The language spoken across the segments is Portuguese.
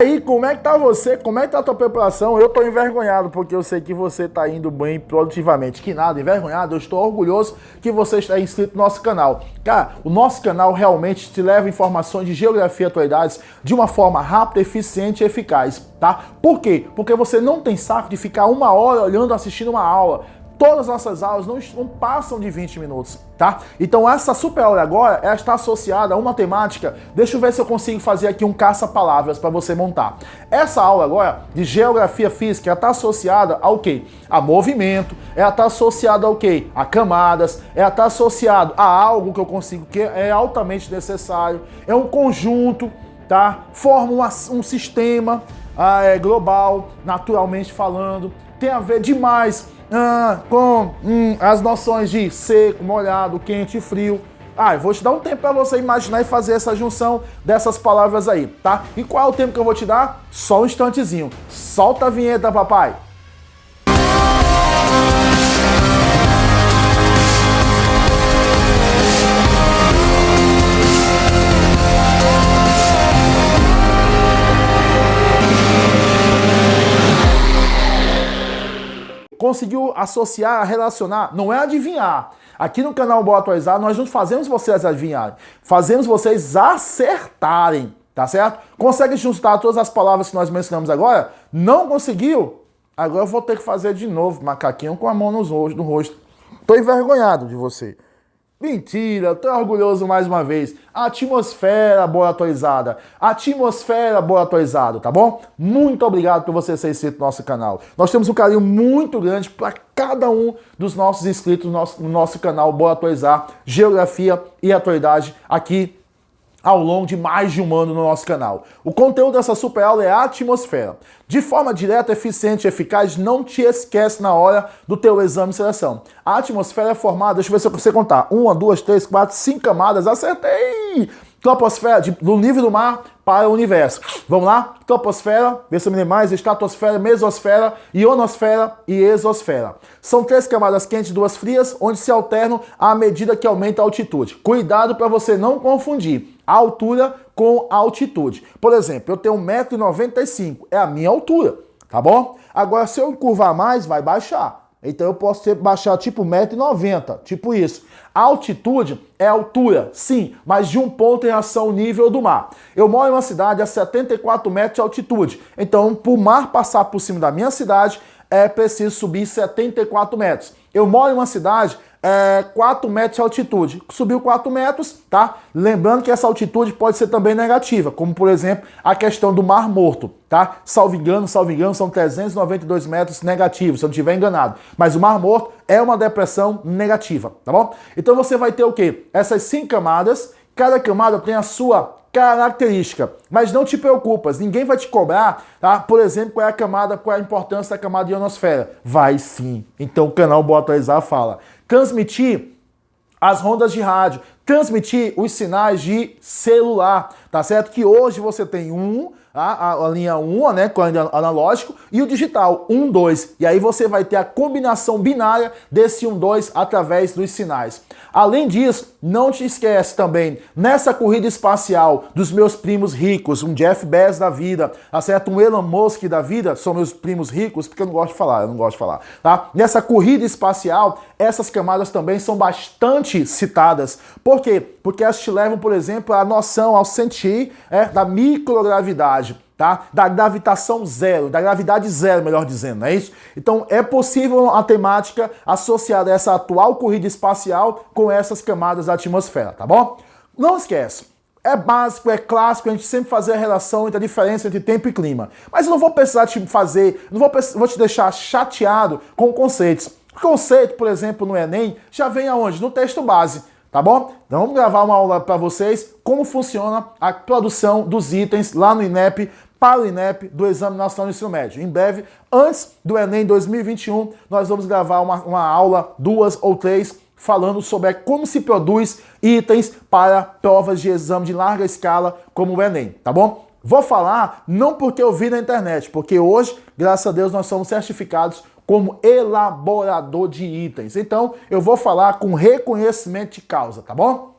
E aí, como é que tá você? Como é que tá a tua preparação? Eu tô envergonhado porque eu sei que você tá indo bem produtivamente. Que nada, envergonhado, eu estou orgulhoso que você está inscrito no nosso canal. Cara, o nosso canal realmente te leva informações de geografia e atualidades de uma forma rápida, eficiente e eficaz, tá? Por quê? Porque você não tem saco de ficar uma hora olhando, assistindo uma aula. Todas as nossas aulas não passam de 20 minutos, tá? Então essa super aula agora, ela está associada a uma temática. Deixa eu ver se eu consigo fazer aqui um caça-palavras para você montar. Essa aula agora de geografia física, ela está associada ao quê? A movimento, ela está associada ao quê? A camadas, ela está associada a algo que eu consigo, que é altamente necessário, é um conjunto, tá? Forma um sistema global, naturalmente falando, tem a ver demais com as noções de seco, molhado, quente e frio. Eu vou te dar um tempo para você imaginar e fazer essa junção dessas palavras aí, tá? E qual é o tempo que eu vou te dar? Só um instantezinho. Solta a vinheta, papai! Conseguiu associar, relacionar, não é adivinhar. Aqui no canal Bora Atualizar, nós não fazemos vocês adivinharem, fazemos vocês acertarem, tá certo? Consegue juntar todas as palavras que nós mencionamos agora? Não conseguiu? Agora eu vou ter que fazer de novo, macaquinho com a mão no rosto. Tô envergonhado de você. Mentira, tô orgulhoso mais uma vez. Atmosfera Bora Atualizada. Atmosfera Bora Atualizada, tá bom? Muito obrigado por você ser inscrito no nosso canal. Nós temos um carinho muito grande para cada um dos nossos inscritos no nosso canal Bora Atualizar Geografia e Atualidade aqui ao longo de mais de um ano no nosso canal. O conteúdo dessa super aula é a atmosfera. De forma direta, eficiente e eficaz, não te esquece na hora do teu exame de seleção. A atmosfera é formada, deixa eu ver se eu consigo contar, 1, 2, 3, 4, 5 camadas, acertei! Troposfera, do nível do mar para o universo. Vamos lá? Troposfera, vê se eu me lembro mais, estratosfera, mesosfera, ionosfera e exosfera. São 3 camadas quentes e 2 frias, onde se alternam à medida que aumenta a altitude. Cuidado para você não confundir a altura com a altitude. Por exemplo, eu tenho 1,95 m, é a minha altura, tá bom? Agora, se eu encurvar mais, vai baixar. Então eu posso baixar tipo 1,90 m, tipo isso. A altitude é altura, sim, mas de um ponto em relação ao nível do mar. Eu moro em uma cidade a 74 metros de altitude. Então, para o mar passar por cima da minha cidade, é preciso subir 74 metros. Eu moro em uma cidade 4 metros de altitude. Subiu 4 metros, tá? Lembrando que essa altitude pode ser também negativa, como por exemplo a questão do Mar Morto, tá? Salvo engano, são 392 metros negativos, se eu não estiver enganado. Mas o Mar Morto é uma depressão negativa, tá bom? Então você vai ter o quê? Essas 5 camadas, cada camada tem a sua característica, mas não te preocupas, ninguém vai te cobrar, tá? Por exemplo, qual é a importância da camada de ionosfera? Vai sim. Então o canal Bora Atualizar fala. Transmitir as ondas de rádio, transmitir os sinais de celular, tá certo? Que hoje você tem a linha 1, né, com o analógico, e o digital, 1, 2. E aí você vai ter a combinação binária desse 1, 2 através dos sinais. Além disso, não te esquece também, nessa corrida espacial dos meus primos ricos, um Jeff Bezos da vida, tá certo? Um Elon Musk da vida, são meus primos ricos, porque eu não gosto de falar, tá? Nessa corrida espacial, essas camadas também são bastante citadas. Por quê? Porque elas te levam, por exemplo, à noção, ao sentir da microgravidade, tá? Da gravitação zero, da gravidade zero, melhor dizendo, não é isso? Então é possível a temática associada a essa atual corrida espacial com essas camadas da atmosfera, tá bom? Não esquece, é básico, é clássico a gente sempre fazer a relação entre a diferença entre tempo e clima. Mas eu não vou precisar te fazer, vou te deixar chateado com conceitos. O conceito, por exemplo, no Enem, já vem aonde? No texto base. Tá bom? Então vamos gravar uma aula para vocês como funciona a produção dos itens lá no INEP, para o INEP do Exame Nacional do Ensino Médio. Em breve, antes do Enem 2021, nós vamos gravar uma aula, 2 ou 3, falando sobre como se produz itens para provas de exame de larga escala como o Enem, tá bom? Vou falar não porque eu vi na internet, porque hoje, graças a Deus, nós somos certificados como elaborador de itens. Então, eu vou falar com reconhecimento de causa, tá bom?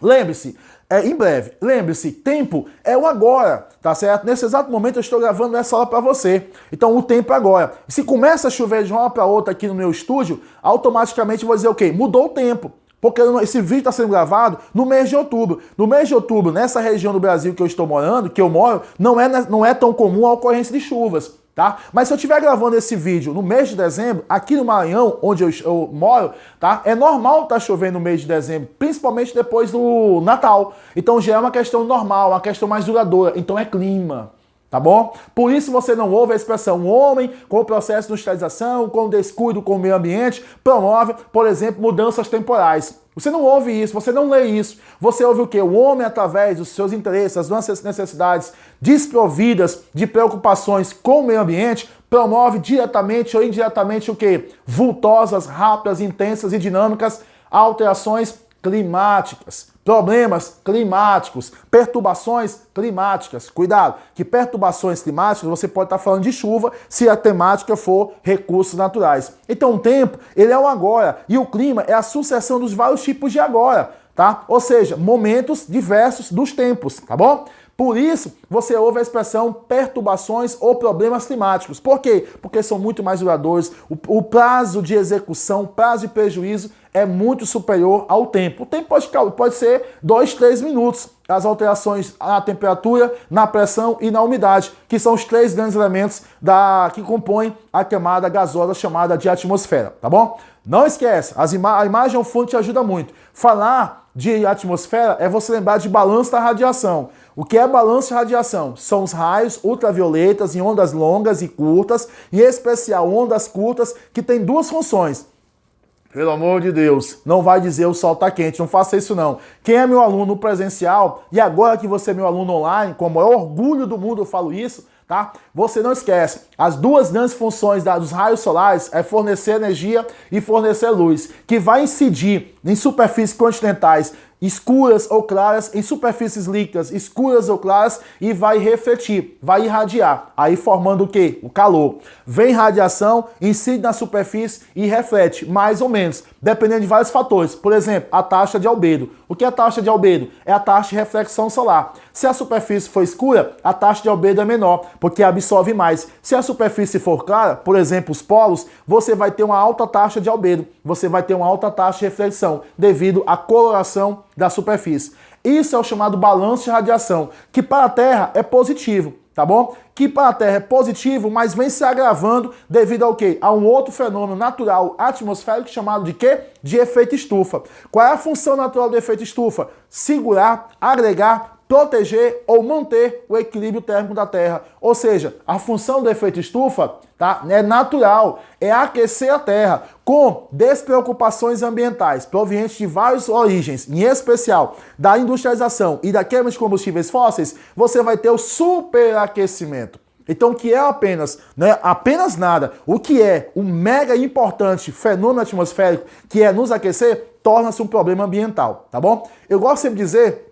Lembre-se, em breve, lembre-se, tempo é o agora, tá certo? Nesse exato momento eu estou gravando essa aula para você. Então o tempo é agora. Se começa a chover de uma hora para outra aqui no meu estúdio, automaticamente eu vou dizer o quê? Mudou o tempo. Porque esse vídeo está sendo gravado no mês de outubro. No mês de outubro, nessa região do Brasil que eu estou morando, que eu moro, não é tão comum a ocorrência de chuvas. Tá? Mas se eu estiver gravando esse vídeo no mês de dezembro, aqui no Maranhão, onde eu moro, tá? É normal estar chovendo no mês de dezembro, principalmente depois do Natal. Então já é uma questão normal, uma questão mais duradoura. Então é clima. Tá bom? Por isso você não ouve a expressão um homem com o processo de industrialização, com descuido com o meio ambiente, promove, por exemplo, mudanças temporais. Você não ouve isso, você não lê isso. Você ouve o quê? O homem, através dos seus interesses, das nossas necessidades desprovidas de preocupações com o meio ambiente, promove diretamente ou indiretamente o quê? Vultosas, rápidas, intensas e dinâmicas alterações climáticas. Problemas climáticos, perturbações climáticas. Cuidado, que perturbações climáticas você pode estar falando de chuva se a temática for recursos naturais. Então o tempo, ele é o agora e o clima é a sucessão dos vários tipos de agora, tá? Ou seja, momentos diversos dos tempos, tá bom? Por isso, você ouve a expressão perturbações ou problemas climáticos. Por quê? Porque são muito mais duradouros. O prazo de execução, prazo de prejuízo é muito superior ao tempo. O tempo pode ser 2, 3 minutos. As alterações na temperatura, na pressão e na umidade, que são os 3 grandes elementos que compõem a camada gasosa chamada de atmosfera, tá bom? Não esquece, a imagem ao fundo te ajuda muito. Falar de atmosfera é você lembrar de balanço da radiação. O que é balanço de radiação? São os raios ultravioletas em ondas longas e curtas, em especial ondas curtas, que têm 2 funções. Pelo amor de Deus, não vai dizer o sol tá quente, não faça isso não. Quem é meu aluno presencial, e agora que você é meu aluno online, com o maior orgulho do mundo eu falo isso, tá? Você não esquece, as 2 grandes funções dos raios solares é fornecer energia e fornecer luz, que vai incidir em superfícies continentais escuras ou claras, em superfícies líquidas escuras ou claras e vai refletir, vai irradiar, aí formando o quê? O calor. Vem radiação, incide na superfície e reflete, mais ou menos, dependendo de vários fatores. Por exemplo, a taxa de albedo. O que é a taxa de albedo? É a taxa de reflexão solar. Se a superfície for escura, a taxa de albedo é menor, porque absorve mais. Se a superfície for clara, por exemplo, os polos, você vai ter uma alta taxa de albedo, você vai ter uma alta taxa de reflexão, devido à coloração da superfície. Isso é o chamado balanço de radiação, que para a Terra é positivo, tá bom? Que para a Terra é positivo, mas vem se agravando devido ao quê? A um outro fenômeno natural atmosférico chamado de quê? De efeito estufa. Qual é a função natural do efeito estufa? Segurar, agregar, proteger ou manter o equilíbrio térmico da Terra. Ou seja, a função do efeito estufa, tá, é natural, é aquecer a Terra com despreocupações ambientais provenientes de várias origens, em especial da industrialização e da queima de combustíveis fósseis, você vai ter o superaquecimento. Então, o que é apenas nada, o que é um mega importante fenômeno atmosférico, que é nos aquecer, torna-se um problema ambiental, tá bom? Eu gosto sempre de dizer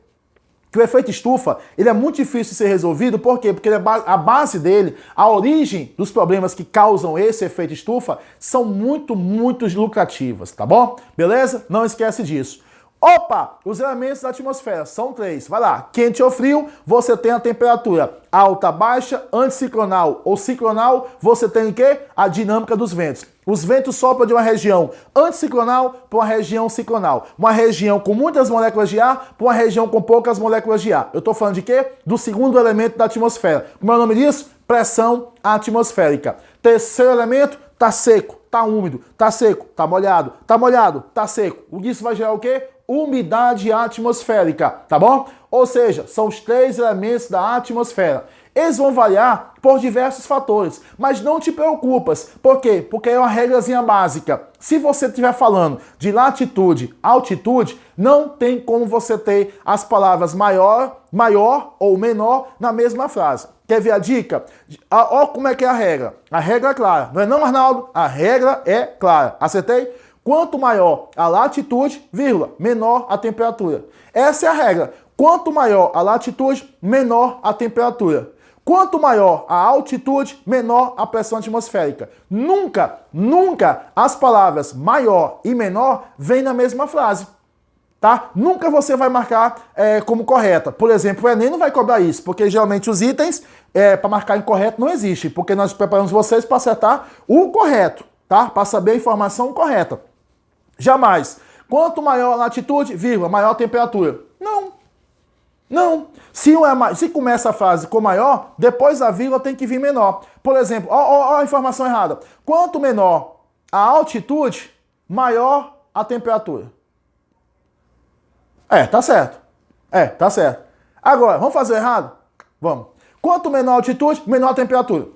que o efeito estufa, ele é muito difícil de ser resolvido, por quê? Porque a base dele, a origem dos problemas que causam esse efeito estufa, são muito lucrativas, tá bom? Beleza? Não esquece disso. Opa! Os elementos da atmosfera são 3. Vai lá. Quente ou frio, você tem a temperatura alta, baixa, anticiclonal ou ciclonal, você tem o quê? A dinâmica dos ventos. Os ventos sopram de uma região anticiclonal para uma região ciclonal. Uma região com muitas moléculas de ar para uma região com poucas moléculas de ar. Eu estou falando de quê? Do segundo elemento da atmosfera. Como é o nome disso? Pressão atmosférica. Terceiro elemento, tá seco, tá úmido, tá seco, tá molhado, tá seco. Isso vai gerar o quê? Umidade atmosférica, tá bom? Ou seja, são os 3 elementos da atmosfera. Eles vão variar por diversos fatores, mas não te preocupas. Por quê? Porque é uma regrazinha básica. Se você estiver falando de latitude, altitude, não tem como você ter as palavras maior ou menor na mesma frase. Quer ver a dica? Olha como é que é a regra. A regra é clara. Não é não, Arnaldo? A regra é clara. Acertei? Quanto maior a latitude, vírgula, menor a temperatura. Essa é a regra. Quanto maior a latitude, menor a temperatura. Quanto maior a altitude, menor a pressão atmosférica. Nunca as palavras maior e menor vêm na mesma frase. tá? Nunca você vai marcar como correta. Por exemplo, o Enem não vai cobrar isso, porque geralmente os itens para marcar incorreto não existe, porque nós preparamos vocês para acertar o correto, tá? Para saber a informação correta. Jamais. Quanto maior a latitude, vírgula, maior a temperatura. Não. Não. Se começa a frase com maior, depois da vírgula tem que vir menor. Por exemplo, ó a informação errada. Quanto menor a altitude, maior a temperatura. Tá certo. Tá certo. Agora, vamos fazer errado? Vamos. Quanto menor a altitude, menor a temperatura.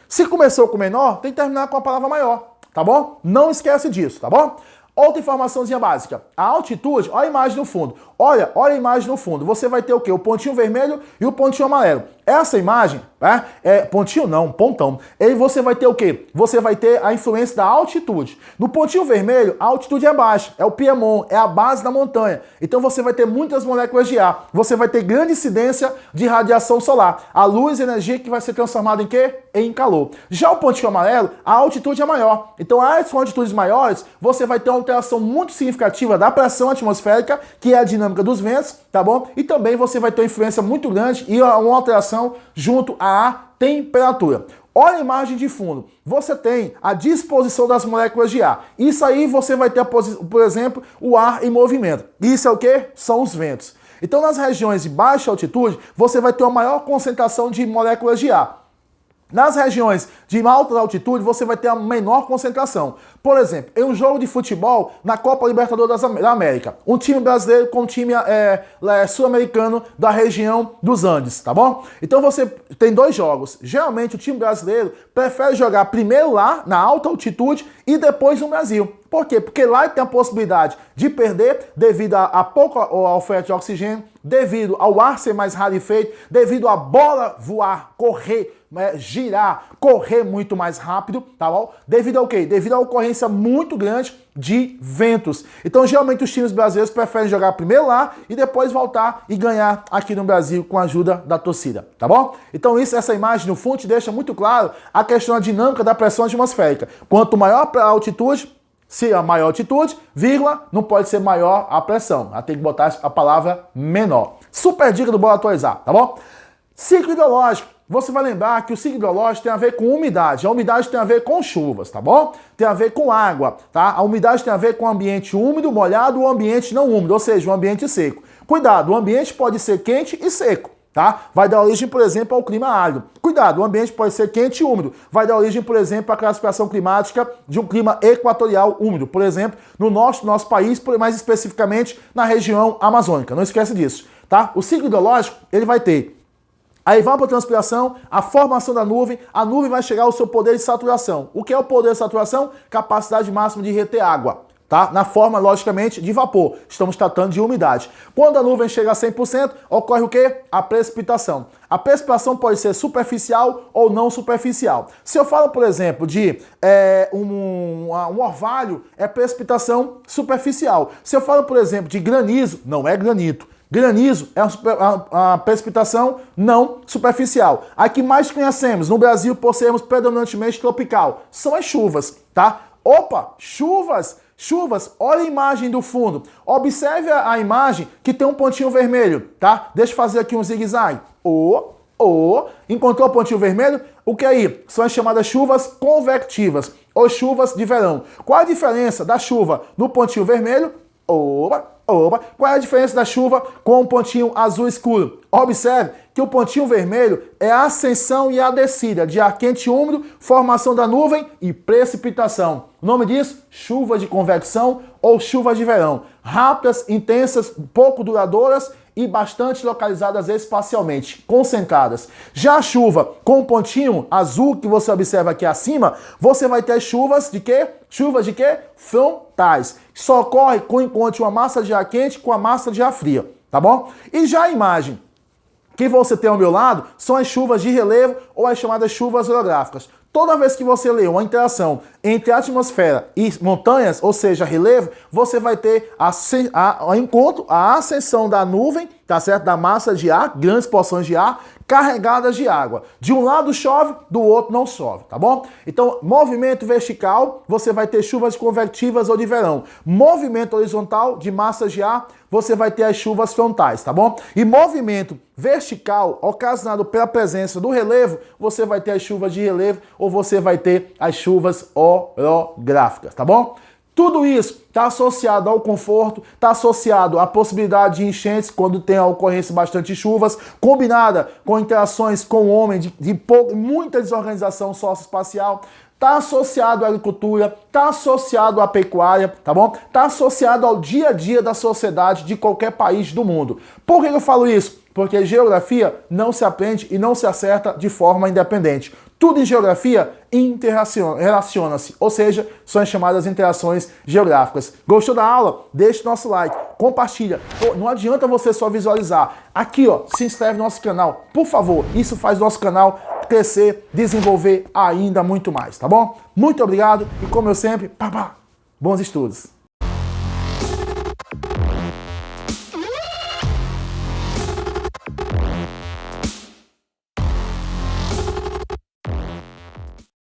Se começou com menor, tem que terminar com a palavra maior, tá bom? Não esquece disso, tá bom? Outra informaçãozinha básica. A altitude, olha a imagem no fundo. Olha a imagem no fundo. Você vai ter o quê? O pontinho vermelho e o pontinho amarelo. Essa imagem, pontinho não, pontão. E você vai ter o quê? Você vai ter a influência da altitude. No pontinho vermelho, a altitude é baixa. É o Piemont, é a base da montanha. Então você vai ter muitas moléculas de ar. Você vai ter grande incidência de radiação solar. A luz e energia que vai ser transformada em quê? Em calor. Já o pontinho amarelo, a altitude é maior. Então, as altitudes maiores, você vai ter uma alteração muito significativa da pressão atmosférica, que é a dinâmica dos ventos, tá bom? E também você vai ter uma influência muito grande e uma alteração junto à temperatura. Olha a imagem de fundo. Você tem a disposição das moléculas de ar. Isso aí você vai ter, por exemplo, o ar em movimento. Isso é o quê? São os ventos. Então, nas regiões de baixa altitude, você vai ter uma maior concentração de moléculas de ar. Nas regiões de alta altitude, você vai ter a menor concentração. Por exemplo, em um jogo de futebol, na Copa Libertadores da América, um time brasileiro com um time sul-americano da região dos Andes, tá bom? Então você tem dois jogos. Geralmente o time brasileiro prefere jogar primeiro lá, na alta altitude, e depois no Brasil. Por quê? Porque lá ele tem a possibilidade de perder devido a pouca oferta de oxigênio, devido ao ar ser mais rarefeito, devido à bola voar, correr, girar, correr muito mais rápido, tá bom? Devido ao quê? Devido à ocorrência muito grande de ventos. Então, geralmente, os times brasileiros preferem jogar primeiro lá e depois voltar e ganhar aqui no Brasil com a ajuda da torcida, tá bom? Então, essa imagem no fundo te deixa muito claro a questão da dinâmica da pressão atmosférica. Quanto maior a altitude, se a maior altitude, vírgula, não pode ser maior a pressão. Tem que botar a palavra menor. Super dica do Bora Atualizar, tá bom? Ciclo hidrológico. Você vai lembrar que o ciclo hidrológico tem a ver com umidade. A umidade tem a ver com chuvas, tá bom? Tem a ver com água, tá? A umidade tem a ver com o ambiente úmido, molhado ou ambiente não úmido, ou seja, um ambiente seco. Cuidado, o ambiente pode ser quente e seco, tá? Vai dar origem, por exemplo, ao clima árido. Cuidado, o ambiente pode ser quente e úmido. Vai dar origem, por exemplo, à classificação climática de um clima equatorial úmido. Por exemplo, no norte do nosso país, mais especificamente na região amazônica. Não esquece disso, tá? O ciclo hidrológico, ele vai ter a evapotranspiração, a formação da nuvem, a nuvem vai chegar ao seu poder de saturação. O que é o poder de saturação? Capacidade máxima de reter água, tá? Na forma, logicamente, de vapor. Estamos tratando de umidade. Quando a nuvem chega a 100%, ocorre o quê? A precipitação. A precipitação pode ser superficial ou não superficial. Se eu falo, por exemplo, de um orvalho, é precipitação superficial. Se eu falo, por exemplo, de granizo, não é granito. Granizo é uma precipitação não superficial. A que mais conhecemos no Brasil, por sermos predominantemente tropical, são as chuvas, tá? Opa, chuvas! Chuvas, olha a imagem do fundo. Observe a imagem que tem um pontinho vermelho, tá? Deixa eu fazer aqui um zigue-zague. Encontrou o pontinho vermelho? O que aí? São as chamadas chuvas convectivas ou chuvas de verão. Qual a diferença da chuva no pontinho vermelho? Qual é a diferença da chuva com o pontinho azul escuro? Observe que o pontinho vermelho é a ascensão e a descida de ar quente e úmido, formação da nuvem e precipitação. O nome disso? Chuva de convecção ou chuva de verão. Rápidas, intensas, pouco duradouras e bastante localizadas espacialmente, concentradas. Já a chuva com o pontinho azul que você observa aqui acima, você vai ter chuvas de quê? Chuvas de quê? Frontais. Só ocorre com o encontro de uma massa de ar quente com a massa de ar fria, tá bom? E já a imagem que você tem ao meu lado são as chuvas de relevo ou as chamadas chuvas orográficas. Toda vez que você lê uma interação entre a atmosfera e montanhas, ou seja, relevo, você vai ter a ascensão da nuvem, tá certo? Da massa de ar, grandes porções de ar, carregadas de água. De um lado chove, do outro não chove, tá bom? Então, movimento vertical, você vai ter chuvas convectivas ou de verão. Movimento horizontal, de massas de ar, você vai ter as chuvas frontais, tá bom? E movimento vertical, ocasionado pela presença do relevo, você vai ter as chuvas de relevo ou você vai ter as chuvas orográficas, tá bom? Tudo isso está associado ao conforto, está associado à possibilidade de enchentes quando tem a ocorrência de bastante chuvas, combinada com interações com o homem, muita desorganização socioespacial, está associado à agricultura, está associado à pecuária, tá bom? Está associado ao dia a dia da sociedade de qualquer país do mundo. Por que eu falo isso? Porque geografia não se aprende e não se acerta de forma independente. Tudo em geografia interrelaciona-se, ou seja, são as chamadas interações geográficas. Gostou da aula? Deixe nosso like, compartilha. Pô, não adianta você só visualizar. Aqui, ó, se inscreve no nosso canal, por favor. Isso faz nosso canal crescer, desenvolver ainda muito mais, tá bom? Muito obrigado e como eu sempre, bons estudos.